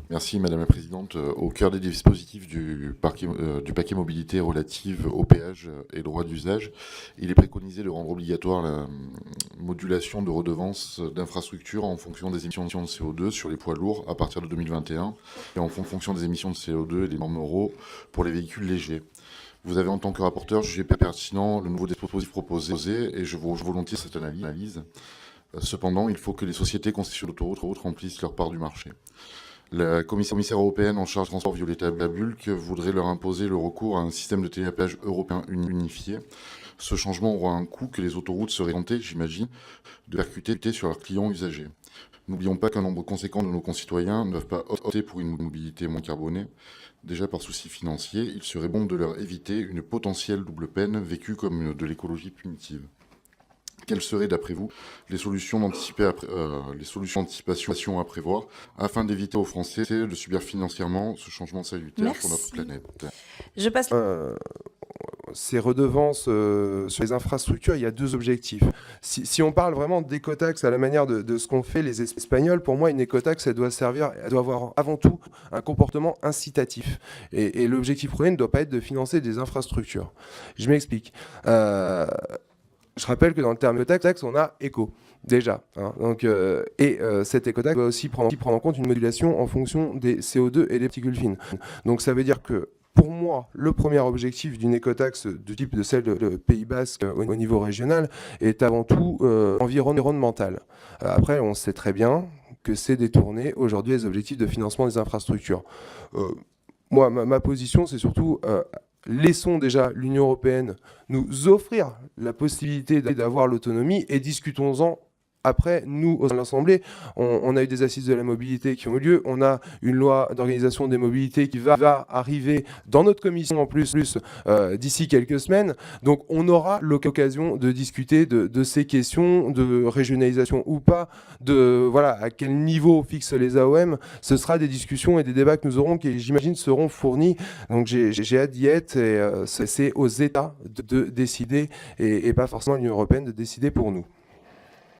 Merci Madame la Présidente. Au cœur des dispositifs du paquet mobilité relative au péage et droit d'usage, il est préconisé de rendre obligatoire la modulation de redevances d'infrastructure en fonction des émissions de CO2 sur les poids lourds à partir de 2021 et en fonction des émissions de CO2 et des normes Euro pour les véhicules légers. Vous avez en tant que rapporteur jugé pertinent le nouveau dispositif proposé et je vous volontiers cette analyse. Cependant, il faut que les sociétés concessionnaires d'autoroutes remplissent leur part du marché. La commissaire européenne en charge du transport Violeta Bulc voudrait leur imposer le recours à un système de télépéage européen unifié. Ce changement aura un coût que les autoroutes seraient tentées, j'imagine, de percuter sur leurs clients usagers. N'oublions pas qu'un nombre conséquent de nos concitoyens ne doivent pas opter pour une mobilité moins carbonée. Déjà par souci financier, il serait bon de leur éviter une potentielle double peine vécue comme de l'écologie punitive. Quelles seraient, d'après vous, les solutions d'anticipation à prévoir afin d'éviter aux Français de subir financièrement ce changement salutaire pour notre planète? Je passe. Ces redevances sur les infrastructures, il y a deux objectifs. Si on parle vraiment d'écotaxe à la manière de ce qu'ont fait les Espagnols, pour moi, une écotaxe, elle doit avoir avant tout un comportement incitatif. Et l'objectif premier ne doit pas être de financer des infrastructures. Je m'explique. Je rappelle que dans le terme écotaxe, on a éco, déjà. Hein, donc, cette écotaxe doit aussi prendre en compte une modulation en fonction des CO2 et des particules fines. Donc ça veut dire que, pour moi, le premier objectif d'une écotaxe de type de celle de Pays Basque au niveau régional est avant tout environnemental. Après, on sait très bien que c'est détourné aujourd'hui des objectifs de financement des infrastructures. Moi, ma position, c'est surtout... laissons déjà l'Union européenne nous offrir la possibilité d'avoir l'autonomie et discutons-en. Après, nous, à l'Assemblée, on a eu des assises de la mobilité qui ont eu lieu. On a une loi d'organisation des mobilités qui va arriver dans notre commission en plus d'ici quelques semaines. Donc, on aura l'occasion de discuter de ces questions de régionalisation ou pas, de voilà à quel niveau fixent les AOM. Ce sera des discussions et des débats que nous aurons qui, j'imagine, seront fournis. Donc, j'ai hâte d'y être et c'est aux États de décider et pas forcément à l'Union européenne de décider pour nous.